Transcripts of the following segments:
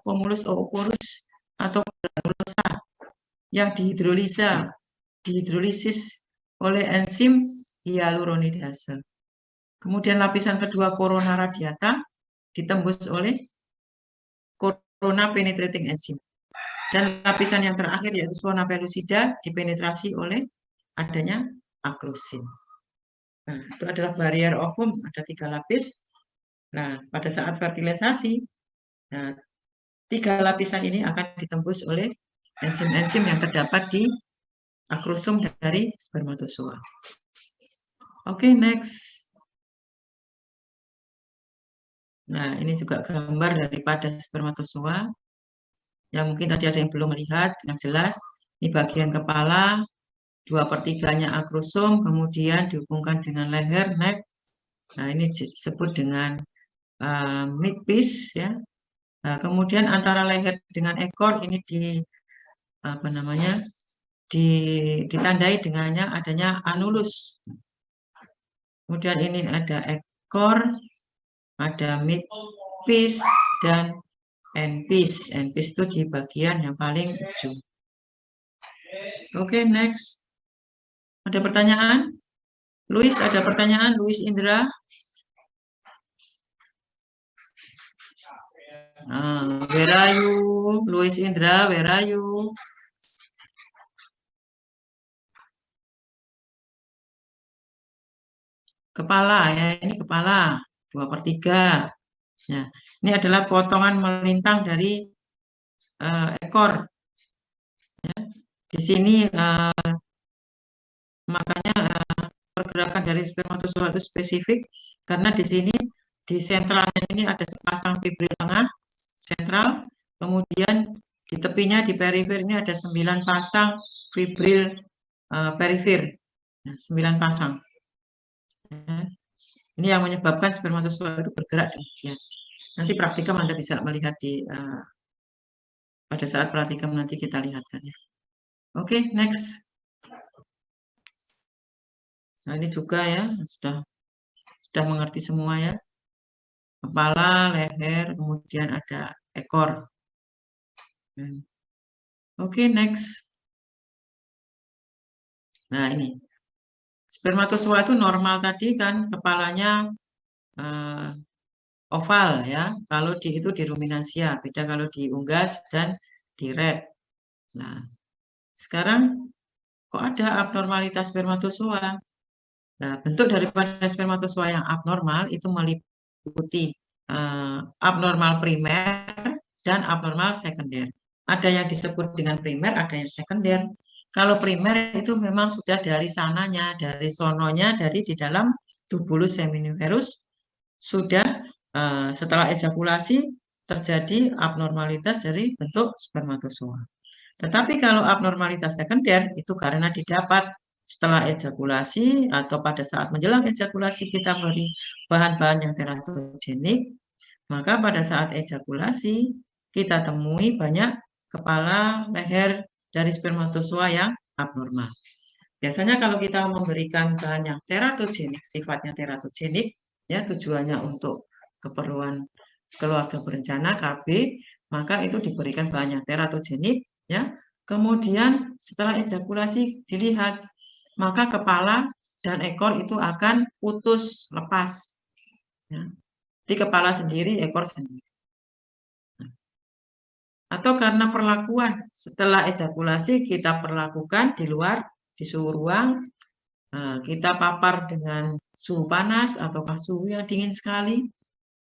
cumulus ooporus atau granulosa yang dihidrolisis oleh enzim hyaluronidase. Kemudian lapisan kedua corona radiata ditembus oleh corona penetrating enzim. Dan lapisan yang terakhir yaitu zona pellucida dipenetrasi oleh adanya aklusin. Nah, itu adalah barrier ovum, ada 3 lapis. Nah, pada saat fertilisasi, nah, 3 lapisan ini akan ditembus oleh enzim-enzim yang terdapat di akrosom dari spermatozoa. Oke, next. Nah, ini juga gambar daripada spermatozoa. Ya, mungkin tadi ada yang belum melihat, yang jelas. Ini bagian kepala, 2/3-nya akrosom, kemudian dihubungkan dengan leher, neck. Nah, ini disebut dengan midpiece, ya. Nah, kemudian antara leher dengan ekor ini ditandai dengannya adanya anulus. Kemudian ini ada ekor, ada midpiece dan endpiece. Endpiece itu di bagian yang paling ujung. Oke, next. Ada pertanyaan? Luis, ada pertanyaan? Luis Indra? Where are you? Luis Indra, where are you? Kepala, ya, ini kepala 2/3. Ya, ini adalah potongan melintang dari ekor. Ya, di sini makanya pergerakan dari spermatozoa itu spesifik karena di sini di sentralnya ini ada sepasang fibril tengah sentral, kemudian di tepinya di perifer ini ada 9 pasang fibril perifer, 9 pasang. Ya. Ini yang menyebabkan spermatozoa itu bergerak demikian. Nanti praktikum Anda bisa melihat pada saat praktikum nanti kita lihatkan ya. Oke, next. Nah, ini juga ya sudah mengerti semua ya. Kepala, leher, kemudian ada ekor. Oke, next. Nah, ini. Spermatozoa itu normal tadi kan kepalanya oval ya. Kalau itu di ruminansia, beda kalau di unggas dan di rat. Nah, sekarang kok ada abnormalitas spermatozoa? Nah, bentuk daripada spermatozoa yang abnormal itu meliputi abnormal primer dan abnormal sekunder. Ada yang disebut dengan primer, ada yang sekunder. Kalau primer itu memang sudah dari sananya, dari sononya, dari di dalam tubulus seminiferus sudah setelah ejakulasi terjadi abnormalitas dari bentuk spermatozoa. Tetapi kalau abnormalitas sekunder itu karena didapat setelah ejakulasi atau pada saat menjelang ejakulasi kita beri bahan-bahan yang teratogenik, maka pada saat ejakulasi kita temui banyak kepala, leher dari spermatozoa yang abnormal. Biasanya kalau kita memberikan bahan yang teratogenik, sifatnya teratogenik, ya tujuannya untuk keperluan keluarga berencana KB, maka itu diberikan bahan yang teratogenik, ya. Kemudian setelah ejakulasi dilihat, maka kepala dan ekor itu akan putus, lepas. Ya. Di kepala sendiri, ekor sendiri. Atau karena perlakuan setelah ejakulasi kita perlakukan di luar, di suhu ruang, kita papar dengan suhu panas ataukah suhu yang dingin sekali,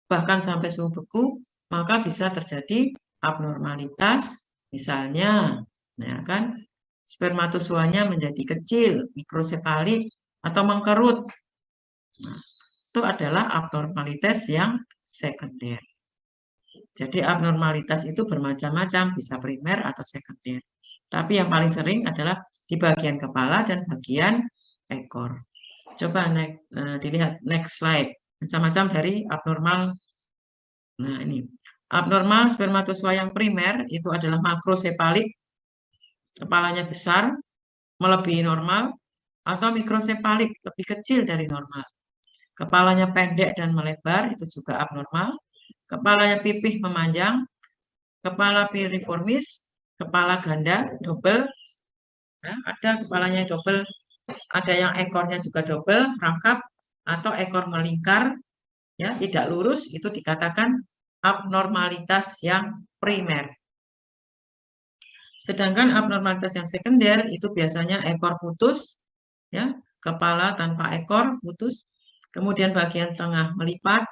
bahkan sampai suhu beku, maka bisa terjadi abnormalitas, misalnya, ya kan, spermatozoanya menjadi kecil, mikrosefalik, atau mengkerut. Nah, itu adalah abnormalitas yang sekunder. Jadi abnormalitas itu bermacam-macam, bisa primer atau sekunder. Tapi yang paling sering adalah di bagian kepala dan bagian ekor. Coba dilihat next slide. Macam-macam dari abnormal. Nah, ini. Abnormal spermatozoa yang primer itu adalah makrosefalik, kepalanya besar, melebihi normal, atau mikrosefalik, lebih kecil dari normal. Kepalanya pendek dan melebar, itu juga abnormal. Kepalanya pipih memanjang, kepala piriformis, kepala ganda, double, ya, ada kepalanya double, ada yang ekornya juga double, rangkap, atau ekor melingkar, ya, tidak lurus, itu dikatakan abnormalitas yang primer. Sedangkan abnormalitas yang sekunder itu biasanya ekor putus, ya, kepala tanpa ekor putus, kemudian bagian tengah melipat,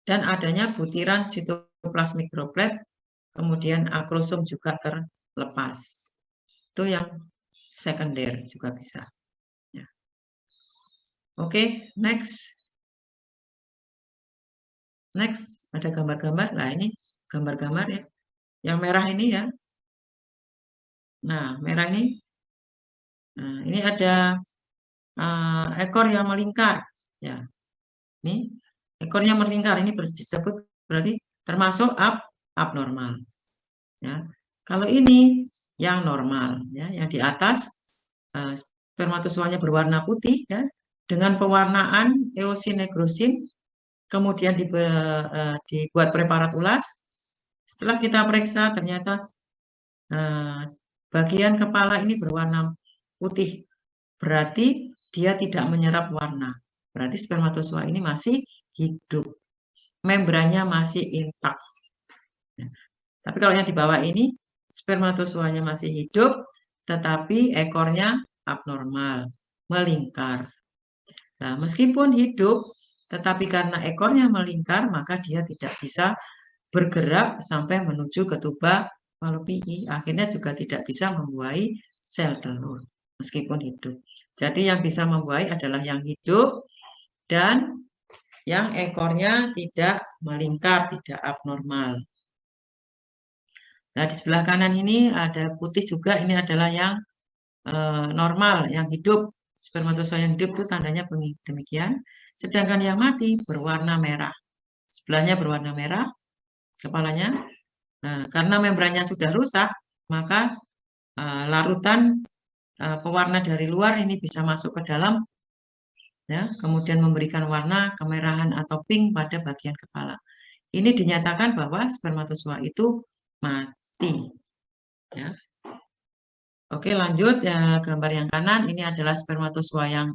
dan adanya butiran sitoplasmik droplet, kemudian akrosom juga terlepas. Itu yang sekunder juga bisa. Ya. Oke, next. Next, ada gambar-gambar. Nah, ini gambar-gambar ya. Yang merah ini ya. Nah, merah ini. Nah, ini ada ekor yang melingkar. Ya, ini ekornya melingkar. Ini disebut berarti termasuk abnormal. Ya, kalau ini yang normal, ya, yang di atas spermatozoanya berwarna putih, ya, dengan pewarnaan eosinogrosin, kemudian dibuat preparat ulas. Setelah kita periksa, ternyata bagian kepala ini berwarna putih. Berarti dia tidak menyerap warna. Berarti spermatozoa ini masih hidup. Membrannya masih intak. Tapi kalau yang di bawah ini, spermatozoanya masih hidup, tetapi ekornya abnormal, melingkar. Nah, meskipun hidup, tetapi karena ekornya melingkar, maka dia tidak bisa bergerak sampai menuju ke tuba Fallopiae. Akhirnya juga tidak bisa membuahi sel telur, meskipun hidup. Jadi yang bisa membuahi adalah yang hidup dan yang ekornya tidak melingkar, tidak abnormal. Nah, di sebelah kanan ini ada putih juga, ini adalah yang normal, yang hidup. Spermatozoa yang hidup itu tandanya demikian. Sedangkan yang mati berwarna merah. Sebelahnya berwarna merah, kepalanya. Nah, karena membrannya sudah rusak, maka larutan pewarna dari luar ini bisa masuk ke dalam, ya, kemudian memberikan warna kemerahan atau pink pada bagian kepala. Ini dinyatakan bahwa spermatozoa itu mati. Ya. Oke, lanjut ya, gambar yang kanan ini adalah spermatozoa yang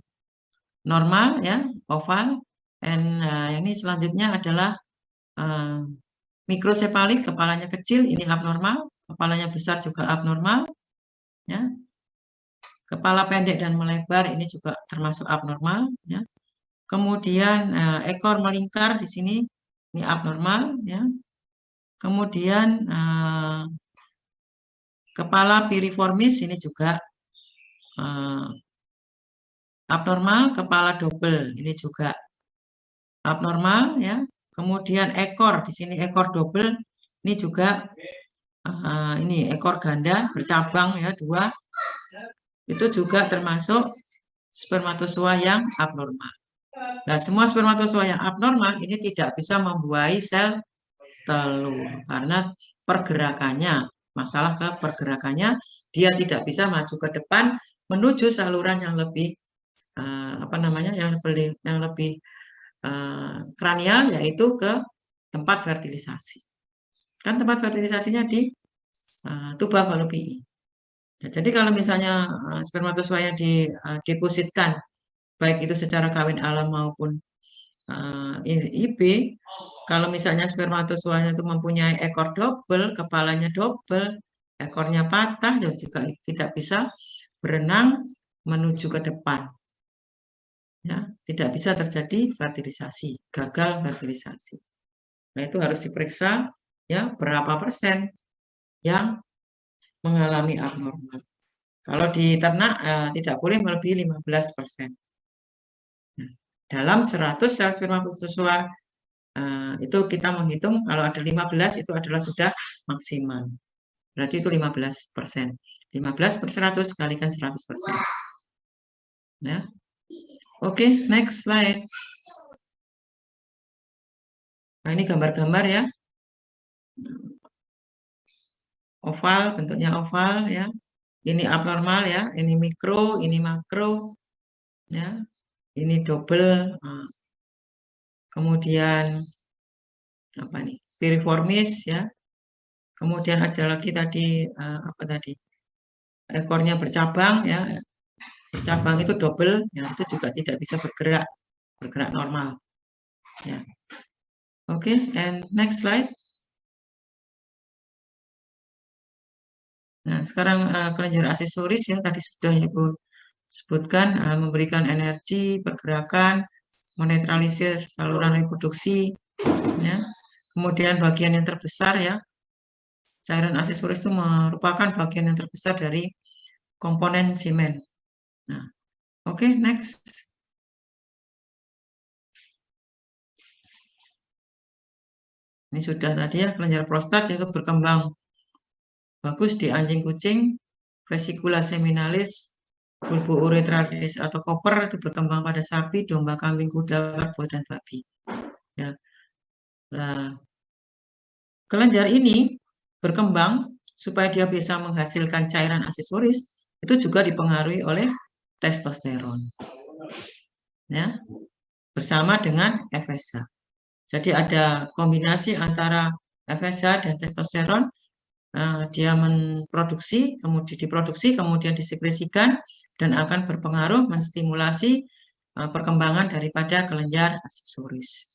normal, ya, oval. Dan ini selanjutnya adalah mikrosefalik, kepalanya kecil, ini abnormal. Kepalanya besar juga abnormal. Ya. Kepala pendek dan melebar ini juga termasuk abnormal. Ya. Kemudian ekor melingkar di sini, ini abnormal. Ya. Kemudian kepala piriformis ini juga abnormal, kepala double ini juga abnormal, ya. Kemudian ekor di sini ekor double ini juga ini ekor ganda bercabang, ya, 2. Itu juga termasuk spermatozoa yang abnormal. Nah, semua spermatozoa yang abnormal ini tidak bisa membuahi sel telur karena pergerakannya, masalah ke pergerakannya, dia tidak bisa maju ke depan menuju saluran yang lebih yang lebih kranial, yaitu ke tempat fertilisasi. Kan tempat fertilisasinya di tuba Fallopiae. Ya, jadi kalau misalnya spermatozoa yang didepositkan, baik itu secara kawin alam maupun IB, kalau misalnya spermatozoanya itu mempunyai ekor double, kepalanya double, ekornya patah, dan juga tidak bisa berenang menuju ke depan. Ya, tidak bisa terjadi fertilisasi, gagal fertilisasi. Nah, itu harus diperiksa, ya, berapa persen yang mengalami abnormal. Kalau di ternak tidak boleh melebihi 15%. Nah, dalam 100 sel spermatozoa itu kita menghitung kalau ada 15 itu adalah sudah maksimal. Berarti itu 15%. 15 per 100 kalikan 100%. Ya. Oke, next slide. Nah, ini gambar-gambar, ya. Oval, bentuknya oval, ya. Ini abnormal, ya. Ini mikro, ini makro, ya. Ini double. Kemudian apa nih? Piriformis, ya. Kemudian ada lagi tadi apa tadi? Ekornya bercabang ya. Bercabang itu double ya, itu juga tidak bisa bergerak normal. Ya. Oke, and next slide. Nah, sekarang kelenjar aksesoris ya tadi sudah Ibu sebutkan memberikan energi, pergerakan, menetralisir saluran reproduksi ya. Kemudian bagian yang terbesar ya, cairan aksesoris itu merupakan bagian yang terbesar dari komponen semen. Nah, oke, next. Ini sudah tadi ya, kelenjar prostat itu berkembang bagus di anjing kucing, vesicula seminalis, bulbo urethralis atau koper itu berkembang pada sapi, domba, kambing, kuda, kerbau, dan babi. Ya. Nah, kelenjar ini berkembang supaya dia bisa menghasilkan cairan aksesoris itu juga dipengaruhi oleh testosteron. Ya. Bersama dengan FSH. Jadi ada kombinasi antara FSH dan testosteron. Dia diproduksi, kemudian disekresikan dan akan berpengaruh menstimulasi perkembangan daripada kelenjar aksesoris.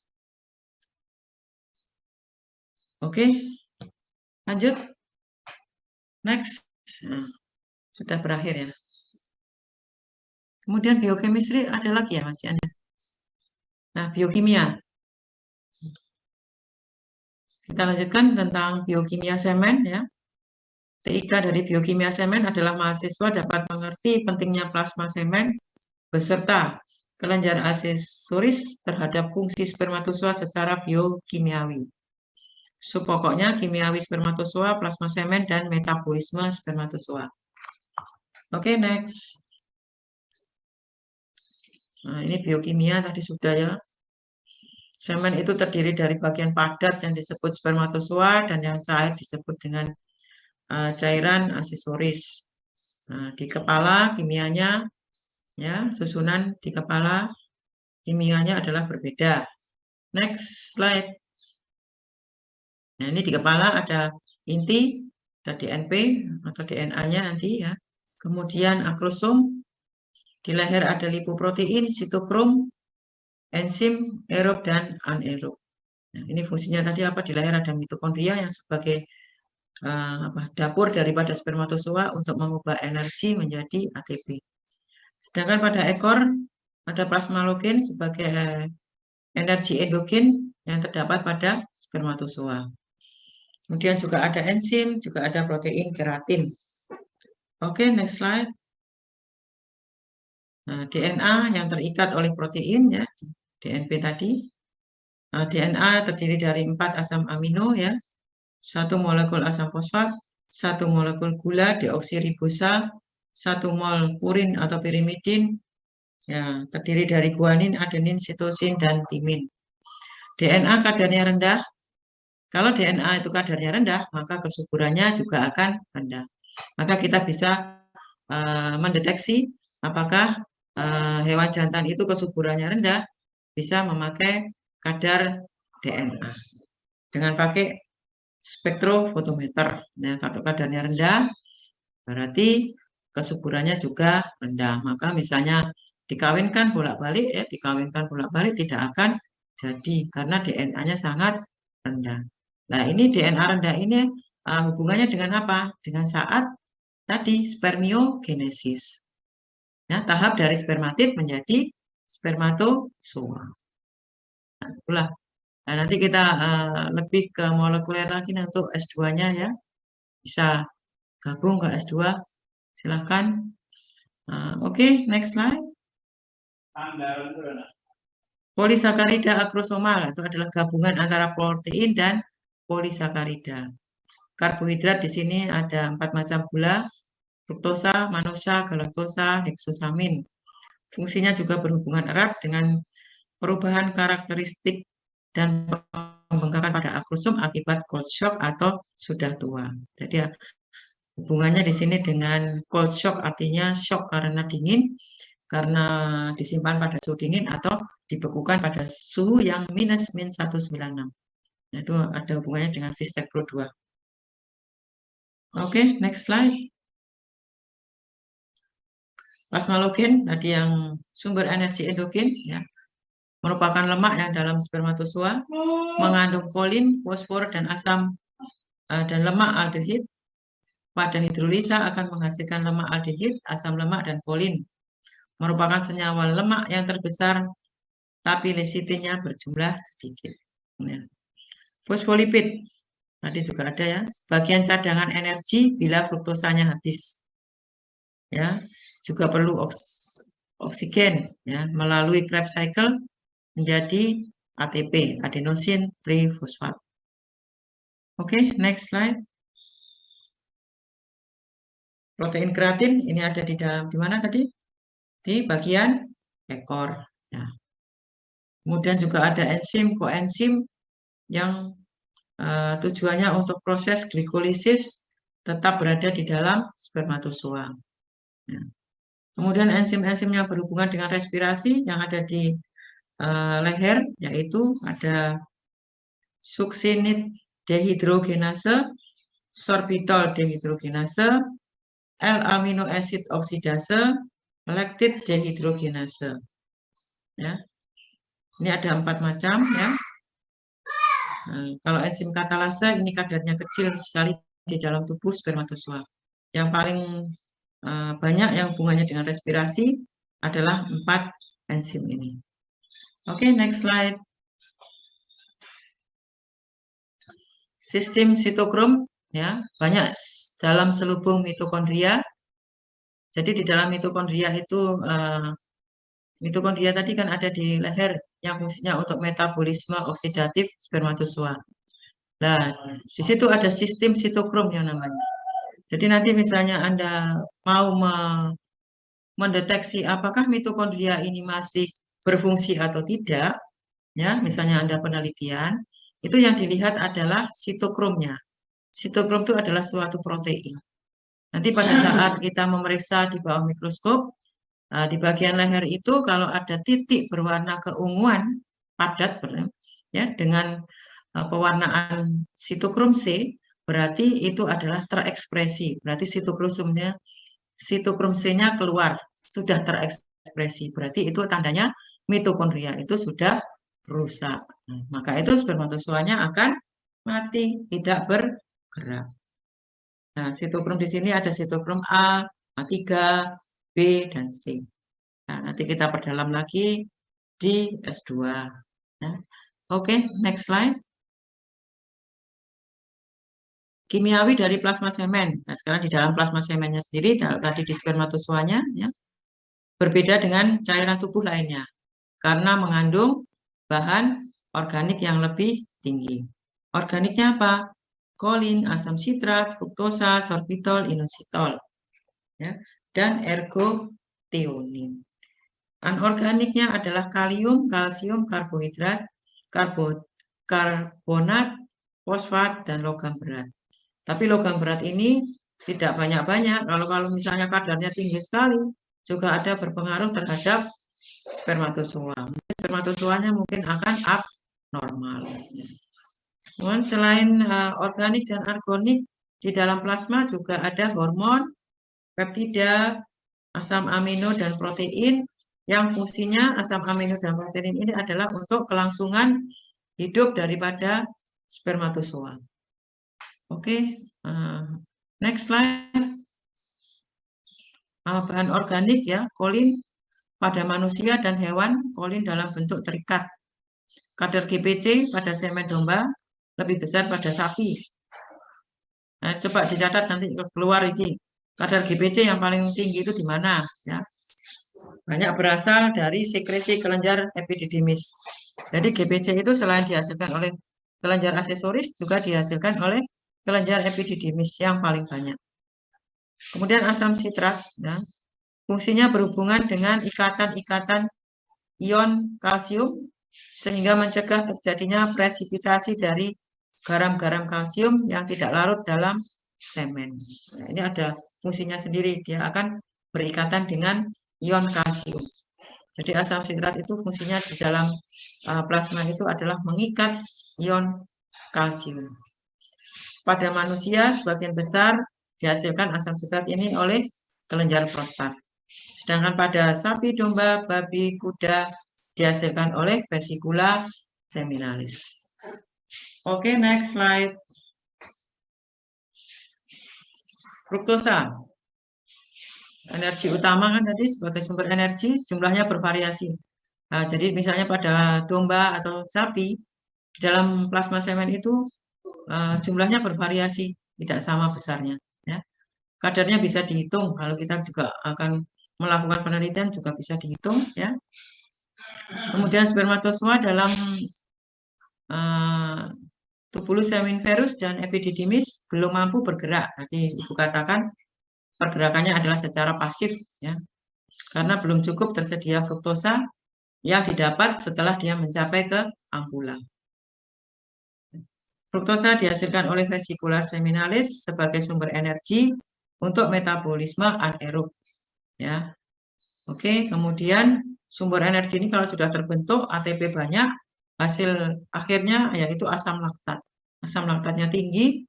Oke, lanjut. Next. Nah, sudah berakhir ya. Kemudian biochemistry ada lagi ya masih ada. Nah, biokimia. Kita lanjutkan tentang biokimia semen ya. TIK dari biokimia semen adalah mahasiswa dapat mengerti pentingnya plasma semen beserta kelenjar aksesoris terhadap fungsi spermatozoa secara biokimiawi. Pokoknya kimiawi spermatozoa, plasma semen, dan metabolisme spermatozoa. Oke, next. Nah, ini biokimia tadi sudah ya. Semen itu terdiri dari bagian padat yang disebut spermatozoa dan yang cair disebut dengan cairan aksesoris. Nah, di kepala kimianya ya, susunan di kepala kimianya adalah berbeda. Next slide. Nah, ini di kepala ada inti, ada DNP atau DNA-nya nanti ya. Kemudian akrosom, di leher ada lipoprotein, sitokrom, enzim, aerob dan anaerob. Nah, ini fungsinya tadi apa? Di leher ada mitokondria yang sebagai dapur daripada spermatozoa untuk mengubah energi menjadi ATP. Sedangkan pada ekor ada plasmalogen sebagai energi endogen yang terdapat pada spermatozoa. Kemudian juga ada enzim, juga ada protein keratin. Oke, next slide. Nah, DNA yang terikat oleh protein ya, DNP tadi. Nah, DNA terdiri dari 4 asam amino ya, 1 molekul asam fosfat, 1 molekul gula deoksiribosa, 1 mol purin atau pirimidin, ya, terdiri dari guanin, adenin, sitosin, dan timin. DNA kadarnya rendah. Kalau DNA itu kadarnya rendah, maka kesuburannya juga akan rendah. Maka kita bisa mendeteksi apakah hewan jantan itu kesuburannya rendah, bisa memakai kadar DNA dengan pakai spektrofotometer. Nah, kalau kadarnya rendah, berarti kesuburannya juga rendah. Maka misalnya dikawinkan bolak-balik ya, tidak akan jadi karena DNA-nya sangat rendah. Nah, ini DNA rendah ini hubungannya dengan apa? Dengan saat tadi spermiogenesis. Ya, tahap dari spermatid menjadi spermatozoa. Nah, itulah. Nah, nanti kita lebih ke molekuler lagi untuk S2-nya ya. Bisa gabung ke S2. Silahkan. Oke, next slide. Polisakarida akrosomal itu adalah gabungan antara protein dan polisakarida. Karbohidrat di sini ada 4 macam gula, fruktosa, manosa, galaktosa, heksosamin. Fungsinya juga berhubungan erat dengan perubahan karakteristik dan pembengkakan pada akrosom akibat cold shock atau sudah tua. Jadi hubungannya di sini dengan cold shock artinya shock karena dingin, karena disimpan pada suhu dingin atau dibekukan pada suhu yang -196. Nah, itu ada hubungannya dengan Vistec Pro 2. Oke, next slide. Plasmalogen tadi yang sumber energi endogen ya, merupakan lemak yang dalam spermatozoa mengandung kolin, fosfor dan asam dan lemak aldehid. Pada hidrolisa akan menghasilkan lemak aldehid, asam lemak dan kolin. Merupakan senyawa lemak yang terbesar tapi lesitinya berjumlah sedikit. Ya. Fosfolipid tadi juga ada ya, sebagian cadangan energi bila fruktosanya habis. Ya, juga perlu oksigen ya melalui Krebs cycle menjadi ATP, adenosine trifosfat. Oke, next slide. Protein kreatin ini ada di dalam di mana tadi? Di bagian ekor. Ya. Kemudian juga ada enzim, koenzim yang tujuannya untuk proses glikolisis tetap berada di dalam spermatozoa. Ya. Kemudian enzim-enzimnya berhubungan dengan respirasi yang ada di leher, yaitu ada suksinit dehidrogenase, sorbitol dehidrogenase, L-amino acid oksidase, lactate dehidrogenase. Ya. Ini ada 4 macam ya. Nah, kalau enzim katalase ini kadarnya kecil sekali di dalam tubuh spermatozoa. Yang paling banyak yang hubungannya dengan respirasi adalah 4 enzim ini. Oke, next slide. Sistem sitokrom ya, banyak dalam selubung mitokondria. Jadi di dalam mitokondria itu mitokondria tadi kan ada di leher yang fungsinya untuk metabolisme oksidatif spermatozoa. Nah, di situ ada sistem sitokrom yang namanya. Jadi nanti misalnya Anda mau mendeteksi apakah mitokondria ini masih berfungsi atau tidak, ya, misalnya Anda penelitian, itu yang dilihat adalah sitokromnya. Sitokrom itu adalah suatu protein. Nanti pada saat kita memeriksa di bawah mikroskop, di bagian leher itu kalau ada titik berwarna keunguan padat ya dengan pewarnaan sitokrom C, berarti itu adalah terekspresi. Berarti sitokrom C-nya keluar, sudah terekspresi. Berarti itu tandanya mitokondria itu sudah rusak. Nah, maka itu spermatozoanya akan mati, tidak bergerak. Nah, sitokrom di sini ada sitokrom A, A3, B, dan C. Nah, nanti kita perdalam lagi di S2. Ya. Oke, next slide. Kimiawi dari plasma semen. Nah, sekarang di dalam plasma semennya sendiri, tadi di spermatozoanya, ya, berbeda dengan cairan tubuh lainnya karena mengandung bahan organik yang lebih tinggi. Organiknya apa? Kolin, asam sitrat, fruktosa, sorbitol, inositol, ya, dan ergothionin. Anorganiknya adalah kalium, kalsium, karbohidrat, karbonat, fosfat, dan logam berat. Tapi logam berat ini tidak banyak-banyak. Kalau misalnya kadarnya tinggi sekali, juga ada berpengaruh terhadap spermatozoa. Spermatozoanya mungkin akan abnormal. Kemudian selain organik dan argonik, di dalam plasma juga ada hormon, peptida, asam amino, dan protein yang fungsinya asam amino dan protein ini adalah untuk kelangsungan hidup daripada spermatozoa. Oke, next slide. Bahan organik ya, kolin pada manusia dan hewan, kolin dalam bentuk terikat. Kadar GPC pada semen domba lebih besar pada sapi. Nah, coba dicatat nanti keluar ini. Kadar GPC yang paling tinggi itu di mana? Ya. Banyak berasal dari sekresi kelenjar epididymis. Jadi GPC itu selain dihasilkan oleh kelenjar aksesoris, juga dihasilkan oleh kelenjar epididymis yang paling banyak. Kemudian asam sitrat, ya, fungsinya berhubungan dengan ikatan-ikatan ion kalsium sehingga mencegah terjadinya presipitasi dari garam-garam kalsium yang tidak larut dalam semen. Nah, ini ada fungsinya sendiri, dia akan berikatan dengan ion kalsium. Jadi asam sitrat itu fungsinya di dalam plasma itu adalah mengikat ion kalsium. Pada manusia sebagian besar dihasilkan asam sitrat ini oleh kelenjar prostat. Sedangkan pada sapi, domba, babi, kuda dihasilkan oleh vesikula seminalis. Oke, next slide. Fruktosa. Energi utama kan tadi sebagai sumber energi, jumlahnya bervariasi. Nah, jadi misalnya pada domba atau sapi, di dalam plasma semen itu jumlahnya bervariasi, tidak sama besarnya. Ya. Kadarnya bisa dihitung, kalau kita juga akan melakukan penelitian juga bisa dihitung. Ya. Kemudian spermatozoa dalam tubulus semiferus dan epididymis belum mampu bergerak. Jadi Ibu katakan pergerakannya adalah secara pasif, ya, karena belum cukup tersedia fruktosa yang didapat setelah dia mencapai ke ampula. Fruktosa dihasilkan oleh vesikula seminalis sebagai sumber energi untuk metabolisme anaerob. Ya, oke. Kemudian sumber energi ini kalau sudah terbentuk ATP banyak, hasil akhirnya yaitu asam laktat. Asam laktatnya tinggi.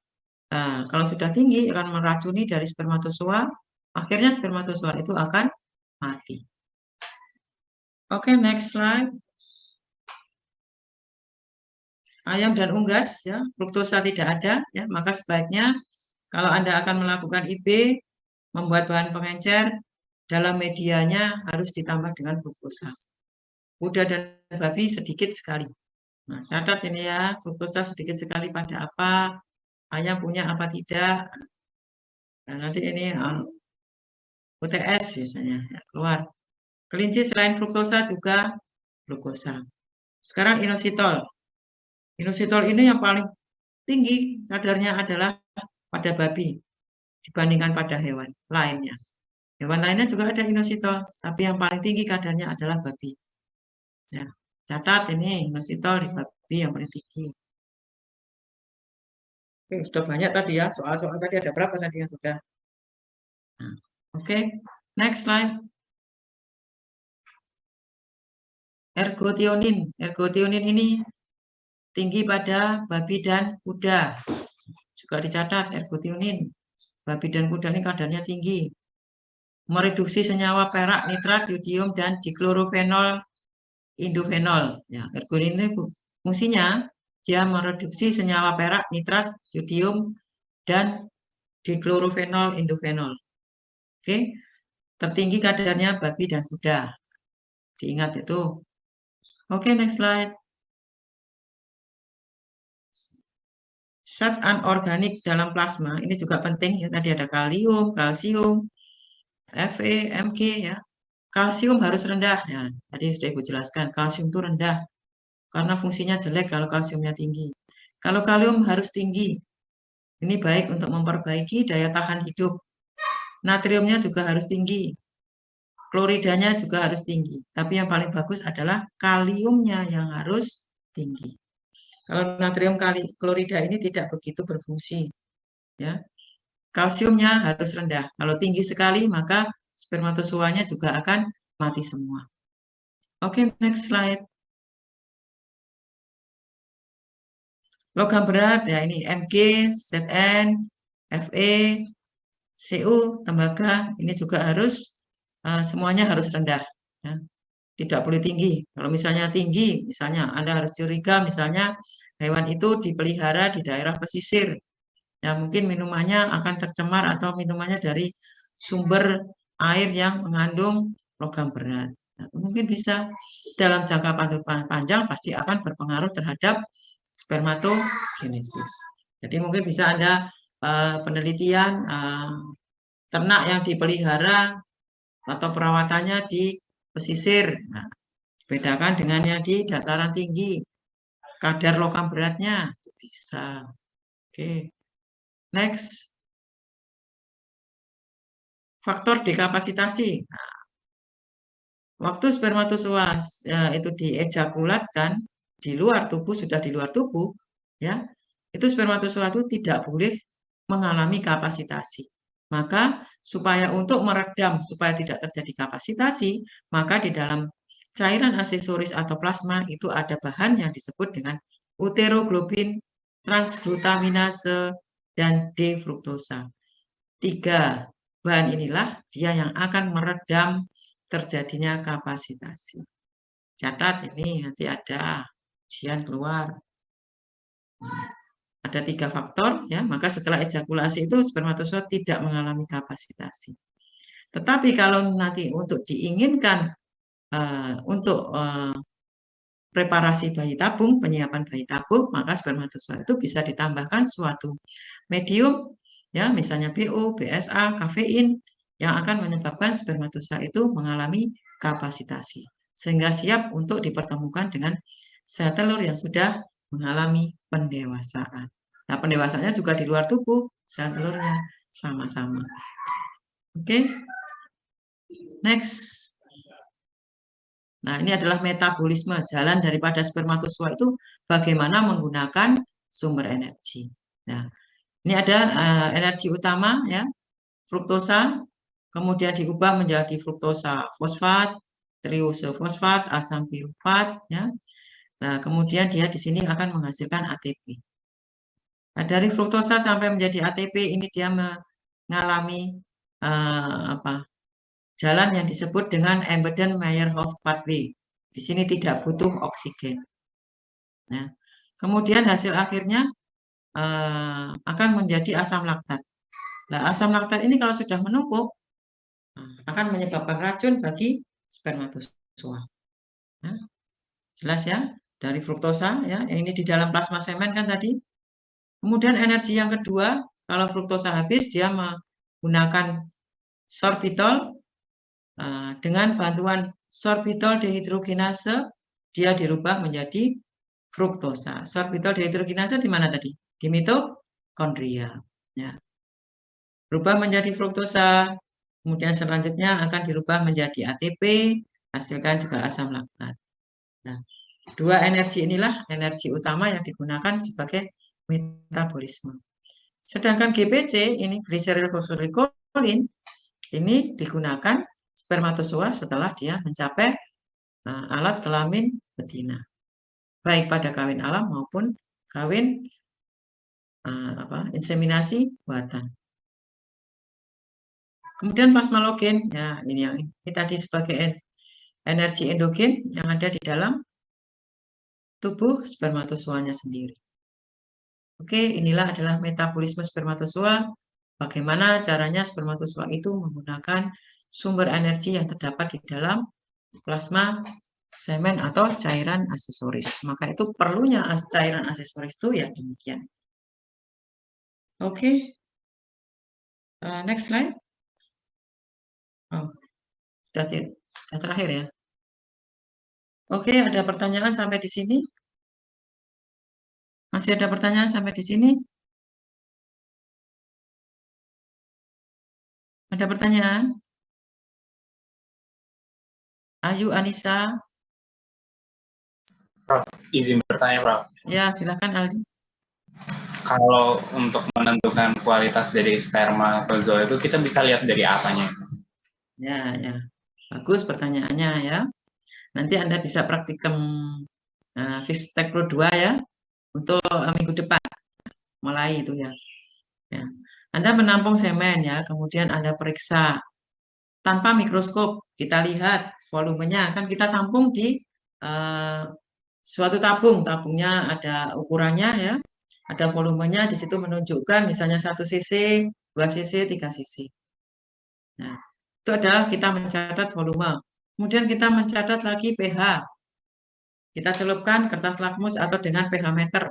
Nah, kalau sudah tinggi akan meracuni dari spermatozoa. Akhirnya spermatozoa itu akan mati. Oke, next slide. Ayam dan unggas, ya, fruktosa tidak ada, ya, maka sebaiknya kalau Anda akan melakukan IB, membuat bahan pengencer, dalam medianya harus ditambah dengan fruktosa. Kuda dan babi sedikit sekali. Nah, catat ini ya, fruktosa sedikit sekali pada apa, ayam punya apa tidak. Nah, nanti ini UTS biasanya ya, keluar. Kelinci selain fruktosa juga glukosa. Sekarang inositol. Inositol ini yang paling tinggi kadarnya adalah pada babi dibandingkan pada hewan lainnya. Hewan lainnya juga ada inositol, tapi yang paling tinggi kadarnya adalah babi. Ya, catat ini inositol di babi yang paling tinggi. Oke, sudah banyak tadi ya, soal-soal tadi ada berapa tadi yang sudah. Nah, oke, next slide. Ergotionin. Ergotionin ini tinggi pada babi dan kuda. Juga dicatat ergotionin. Babi dan kuda ini kadarnya tinggi. Mereduksi senyawa perak, nitrat, yodium, dan diklorofenol, indofenol. Ya, ergotionin ini fungsinya dia mereduksi senyawa perak, nitrat, yodium, dan diklorofenol, indofenol. Oke, tertinggi kadarnya babi dan kuda. Diingat itu. Oke, next slide. Zat anorganik dalam plasma ini juga penting ya. Tadi ada kalium, kalsium, Fe, Mg ya. Kalsium harus rendah ya. Tadi sudah Ibu jelaskan, kalsium itu rendah karena fungsinya jelek kalau kalsiumnya tinggi. Kalau kalium harus tinggi. Ini baik untuk memperbaiki daya tahan hidup. Natriumnya juga harus tinggi. Kloridanya juga harus tinggi. Tapi yang paling bagus adalah kaliumnya yang harus tinggi. Kalau natrium klorida ini tidak begitu berfungsi. Ya. Kalsiumnya harus rendah. Kalau tinggi sekali, maka spermatozoanya juga akan mati semua. Oke, next slide. Logam berat, ya ini Mg, Zn, Fe, Cu, tembaga, ini juga harus, semuanya harus rendah. Ya. Tidak boleh tinggi. Kalau misalnya tinggi, misalnya Anda harus curiga, misalnya hewan itu dipelihara di daerah pesisir. Ya, mungkin minumannya akan tercemar atau minumannya dari sumber air yang mengandung logam berat. Nah, mungkin bisa dalam jangka panjang pasti akan berpengaruh terhadap spermatogenesis. Jadi mungkin bisa Anda penelitian ternak yang dipelihara atau perawatannya di pesisir. Nah, bedakan dengan yang di dataran tinggi. Kadar logam beratnya bisa. Oke. Next. Faktor dekapasitasi. Nah, waktu spermatozoa itu diejakulatkan di luar tubuh, sudah di luar tubuh, ya, itu spermatozoa itu tidak boleh mengalami kapasitasi. Maka supaya untuk meredam supaya tidak terjadi kapasitasi, maka di dalam cairan aksesoris atau plasma itu ada bahan yang disebut dengan uteroglobin, transglutaminase, dan D-fruktosa. 3 bahan inilah dia yang akan meredam terjadinya kapasitasi. Catat ini nanti ada ujian keluar. Ada 3 faktor ya, maka setelah ejakulasi itu spermatozoa tidak mengalami kapasitasi. Tetapi kalau nanti untuk diinginkan untuk preparasi bayi tabung, penyiapan bayi tabung, maka spermatozoa itu bisa ditambahkan suatu medium ya, misalnya BO, BSA, kafein yang akan menyebabkan spermatozoa itu mengalami kapasitasi sehingga siap untuk dipertemukan dengan sel telur yang sudah mengalami pendewasaan. Nah, pendewasaannya juga di luar tubuh, sel telurnya sama-sama. Oke. Next. Nah, ini adalah metabolisme jalan daripada spermatozoa itu bagaimana menggunakan sumber energi. Nah, ini ada energi utama ya, fruktosa, kemudian diubah menjadi fruktosa fosfat, triose fosfat, asam pirufat ya. Nah, kemudian dia di sini akan menghasilkan ATP. Nah, dari fruktosa sampai menjadi ATP ini dia mengalami jalan yang disebut dengan Embeden-Meyerhof pathway. Di sini tidak butuh oksigen. Nah, kemudian hasil akhirnya akan menjadi asam laktat. Nah, asam laktat ini kalau sudah menumpuk akan menyebabkan racun bagi spermatozoa. Nah, jelas ya, dari fruktosa ya, ini di dalam plasma semen kan tadi. Kemudian energi yang kedua, kalau fruktosa habis dia menggunakan sorbitol. Dengan bantuan sorbitol dehidrogenase dia dirubah menjadi fruktosa. Sorbitol dehidrogenase di mana tadi? Di mitokondria. Ya. Berubah menjadi fruktosa, kemudian selanjutnya akan dirubah menjadi ATP, hasilkan juga asam laktat. Nah, dua energi inilah energi utama yang digunakan sebagai metabolisme. Sedangkan GPC ini glycerylphosphorylcholine ini digunakan spermatozoa setelah dia mencapai alat kelamin betina, baik pada kawin alam maupun kawin inseminasi buatan. Kemudian plasmalogen, ya ini tadi sebagai energi endogen yang ada di dalam tubuh spermatozoanya sendiri. Oke, inilah adalah metabolisme spermatozoa. Bagaimana caranya spermatozoa itu menggunakan sumber energi yang terdapat di dalam plasma semen atau cairan aksesoris. Maka itu perlunya cairan aksesoris itu ya demikian. Oke. Next slide. Oh, sudah terakhir ya. Oke, ada pertanyaan sampai di sini? Masih ada pertanyaan sampai di sini? Ada pertanyaan? Ayu, Anissa. Prof, izin bertanya, Prof. Ya, silakan Aldi. Kalau untuk menentukan kualitas dari spermatozoa itu kita bisa lihat dari apanya? Ya. Bagus pertanyaannya ya. Nanti Anda bisa praktikum Fistek Pro 2 ya untuk minggu depan. Mulai itu ya. Anda menampung semen ya, kemudian Anda periksa tanpa mikroskop, kita lihat volumenya, kan kita tampung di suatu tabung, tabungnya ada ukurannya ya, ada volumenya, di situ menunjukkan misalnya 1 cc, 2 cc, 3 cc. Nah, itu adalah kita mencatat volume. Kemudian kita mencatat lagi pH. Kita celupkan kertas lakmus atau dengan pH meter.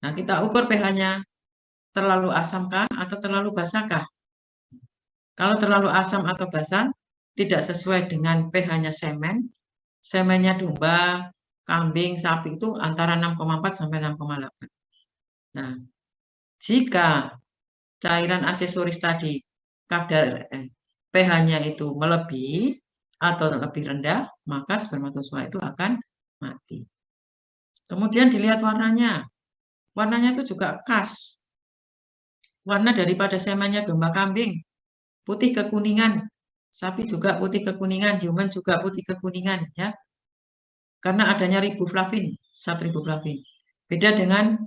Nah, kita ukur pH-nya terlalu asamkah atau terlalu basahkah? Kalau terlalu asam atau basah, tidak sesuai dengan pH-nya semen, semennya domba, kambing, sapi itu antara 6,4 sampai 6,8. Nah, jika cairan aksesoris tadi kadar pH-nya itu melebihi atau lebih rendah, maka spermatozoa itu akan mati. Kemudian dilihat warnanya. Warnanya itu juga khas. Warna daripada semennya domba kambing, putih kekuningan. Sapi juga putih kekuningan, human juga putih kekuningan ya. Karena adanya riboflavin, zat riboflavin. Beda dengan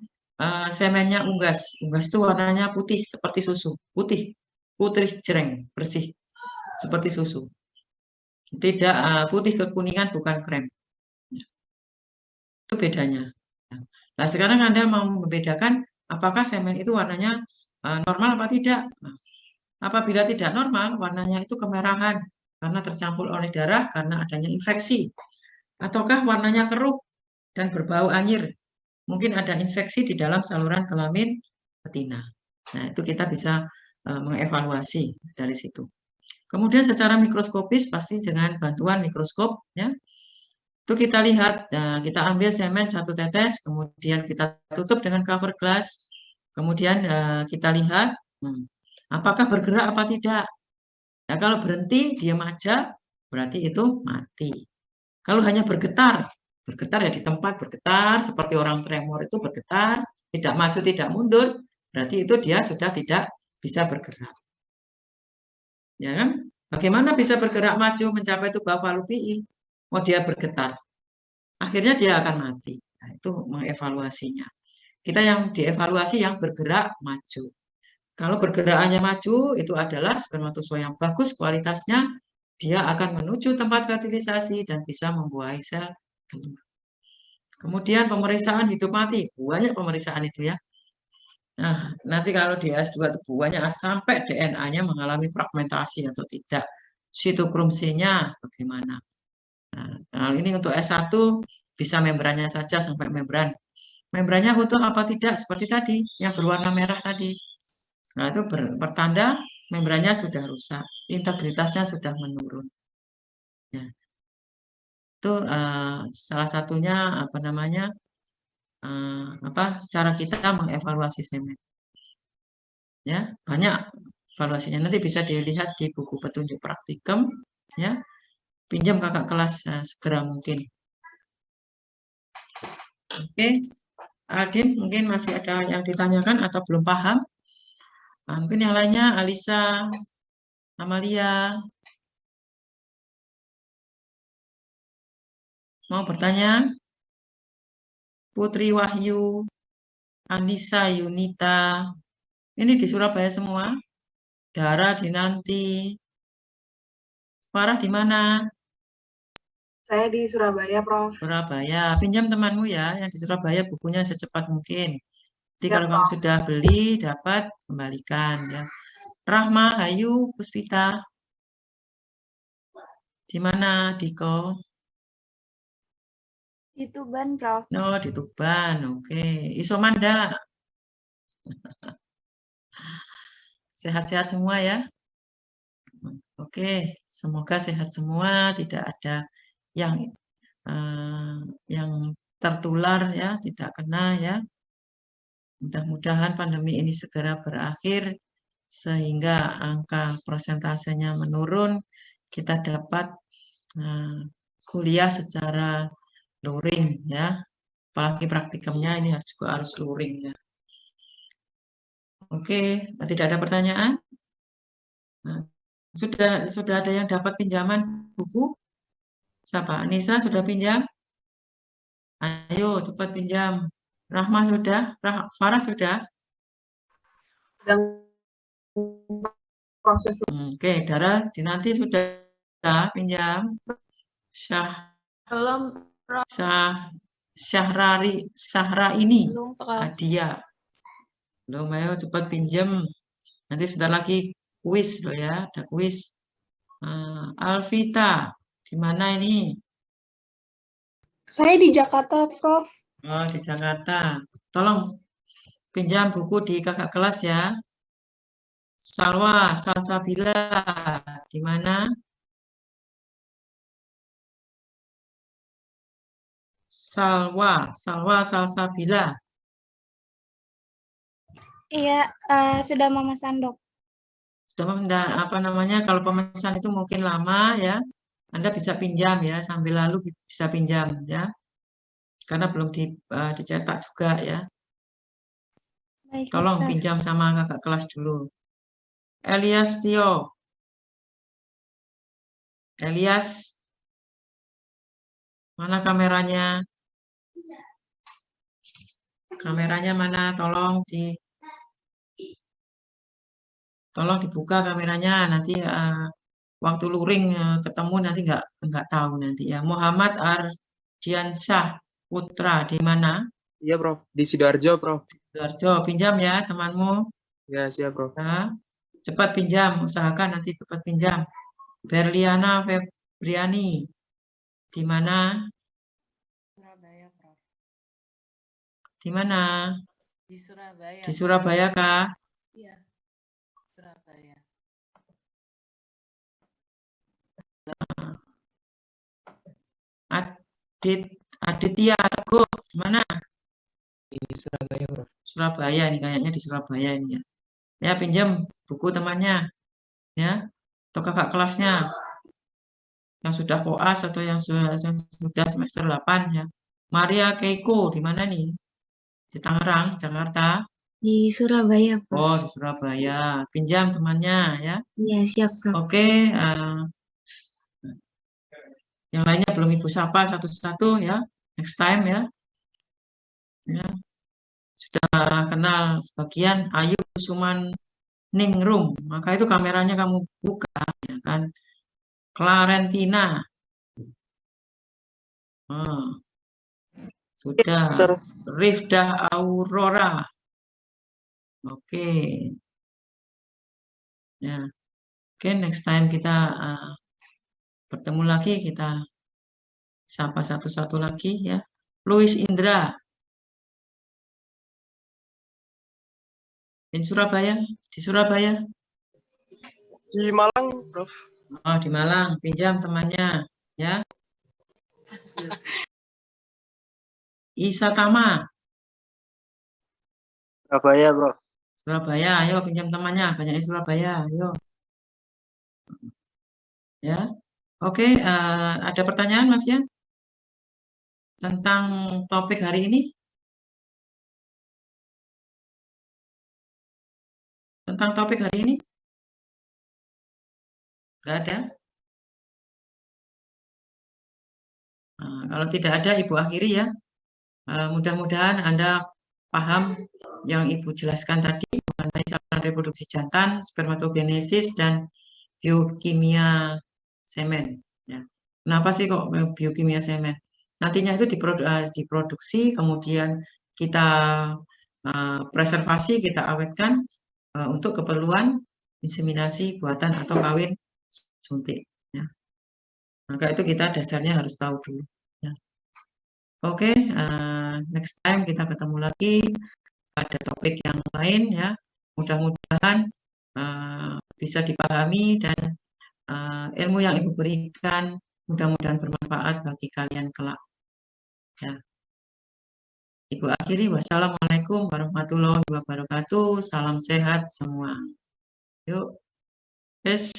semennya unggas. Unggas itu warnanya putih seperti susu, putih, putih cereng, bersih seperti susu. Tidak putih kekuningan, bukan krem. Itu bedanya. Nah, sekarang Anda mau membedakan apakah semen itu warnanya normal apa tidak. Nah, apabila tidak normal, warnanya itu kemerahan karena tercampur oleh darah karena adanya infeksi. Ataukah warnanya keruh dan berbau anyir. Mungkin ada infeksi di dalam saluran kelamin betina. Nah, itu kita bisa mengevaluasi dari situ. Kemudian secara mikroskopis pasti dengan bantuan mikroskop, ya. Itu kita lihat, kita ambil semen 1 tetes, kemudian kita tutup dengan cover glass, kemudian kita lihat apakah bergerak apa tidak. Nah, kalau berhenti, diam aja, berarti itu mati. Kalau hanya bergetar ya di tempat bergetar, seperti orang tremor itu bergetar, tidak maju, tidak mundur, berarti itu dia sudah tidak bisa bergerak. Ya kan? Bagaimana bisa bergerak maju mencapai tubuh palu PI? Oh, dia bergetar. Akhirnya dia akan mati. Nah, itu mengevaluasinya. Kita yang dievaluasi yang bergerak maju. Kalau bergerakannya maju, itu adalah spermatozoa yang bagus kualitasnya, dia akan menuju tempat fertilisasi dan bisa membuahi sel telur. Kemudian pemeriksaan hidup mati, banyak pemeriksaan itu ya. Nah, nanti kalau di S2 itu banyak sampai DNA-nya mengalami fragmentasi atau tidak. Sitokrom C-nya bagaimana. Nah, ini untuk S1 bisa membrannya saja sampai membran. Membrannya utuh apa tidak seperti tadi, yang berwarna merah tadi. Nah, itu pertanda membrannya sudah rusak, integritasnya sudah menurun. Ya. Itu salah satunya apa namanya cara kita mengevaluasi semen. Ya, banyak evaluasinya. Nanti bisa dilihat di buku petunjuk praktikum. Ya, pinjam kakak kelas segera mungkin. Oke, Adin mungkin masih ada yang ditanyakan atau belum paham. Mungkin yang lainnya, Alisa, Amalia, mau bertanya? Putri Wahyu, Anissa, Yunita, ini di Surabaya semua. Dara, Dinanti, Farah di mana? Saya di Surabaya, Prof. Surabaya. Pinjam temanmu ya, yang di Surabaya bukunya secepat mungkin. Jadi Ya, kalau kamu sudah beli, dapat, kembalikan ya. Rahma, Ayu, Puspita. Di mana, Diko? Di Tuban, Prof. Oh, di Tuban. Oke. Isomanda. Sehat-sehat semua ya. Oke, semoga sehat semua, tidak ada yang yang tertular ya, tidak kena ya. Mudah-mudahan pandemi ini segera berakhir sehingga angka persentasenya menurun, kita dapat kuliah secara luring ya. Apalagi praktikumnya ini juga harus luring ya. Oke, tidak ada pertanyaan? Nah, sudah ada yang dapat pinjaman buku? Siapa? Anissa sudah pinjam? Ayo cepat pinjam. Rahma sudah? Farah sudah? sedang proses. Oke, Dara nanti sudah pinjam. Belum, Prof. Syahra ini Belum, Prof. hadiah. Belum, ayo cepat pinjam. Nanti sudah lagi kuis loh ya, ada kuis. Alvita, di mana ini? Saya di Jakarta, Prof. Oh, di Jakarta. Tolong pinjam buku di kakak kelas ya. Salsabila, di mana? Salsabila. Iya, sudah memesan, Dok. Sudah apa namanya? Kalau pemesan itu mungkin lama ya. Anda bisa pinjam ya, sambil lalu bisa pinjam ya. Karena belum dicetak juga ya. Baik, Tolong Dokter. pinjam sama kakak kelas dulu. Elias Tio. Elias, mana kameranya? Kameranya mana? Tolong dibuka kameranya. Nanti waktu luring ketemu nanti nggak tahu nanti ya. Muhammad Ardiansyah Putra di mana? Iya, Prof. Di Sidoarjo, Prof. Sidoarjo, pinjam ya temanmu. Ya, siap, Prof. Ya. Cepat pinjam, usahakan nanti cepat pinjam. Berliana Febriani di mana? Surabaya, Prof. Di mana? Di Surabaya. Di Surabaya kah? Iya, Surabaya. Aditya Teguh di mana? Di Surabaya, Prof. Surabaya ini kayaknya di Surabaya ini ya. Ya pinjam buku temannya ya atau kakak kelasnya yang sudah koas atau yang sudah semester 8 ya. Maria Keiko di mana nih? Di Tangerang, Jakarta. Di Surabaya, Prof. Oh, di Surabaya. Pinjam temannya ya. Iya, siap, Prof. Oke, yang lainnya belum Ibu sapa satu-satu ya. Next time ya. Ya. Sudah kenal sebagian Ayu Kusuman Ningrum, maka itu kameranya kamu buka ya kan. Clarentina. Sudah. Rifda Aurora. Oke. Ya. Oke, next time kita bertemu lagi, kita sapa satu-satu lagi ya. Louis Indra. Di Surabaya, di Surabaya. Di Malang, Prof. Oh, di Malang, pinjam temannya ya. Isa Tama. Surabaya, Prof. Surabaya, ayo pinjam temannya, banyak di Surabaya, ayo. Ya. Oke, ada pertanyaan Mas ya? Tentang topik hari ini? Tentang topik hari ini? Nggak ada? Nah, kalau tidak ada, Ibu akhiri ya. Mudah-mudahan Anda paham yang Ibu jelaskan tadi mengenai saluran reproduksi jantan, spermatogenesis, dan biokimia semen. Ya. Kenapa sih kok biokimia semen? Nantinya itu diproduksi, kemudian kita preservasi, kita awetkan untuk keperluan inseminasi buatan atau kawin suntik. Ya. Maka itu kita dasarnya harus tahu dulu. Ya. Oke, next time kita ketemu lagi pada topik yang lain ya. Mudah-mudahan bisa dipahami dan ilmu yang Ibu berikan mudah-mudahan bermanfaat bagi kalian kelak. Ya. Ibu akhiri, wassalamualaikum warahmatullahi wabarakatuh. Salam sehat semua. Yuk. Yes.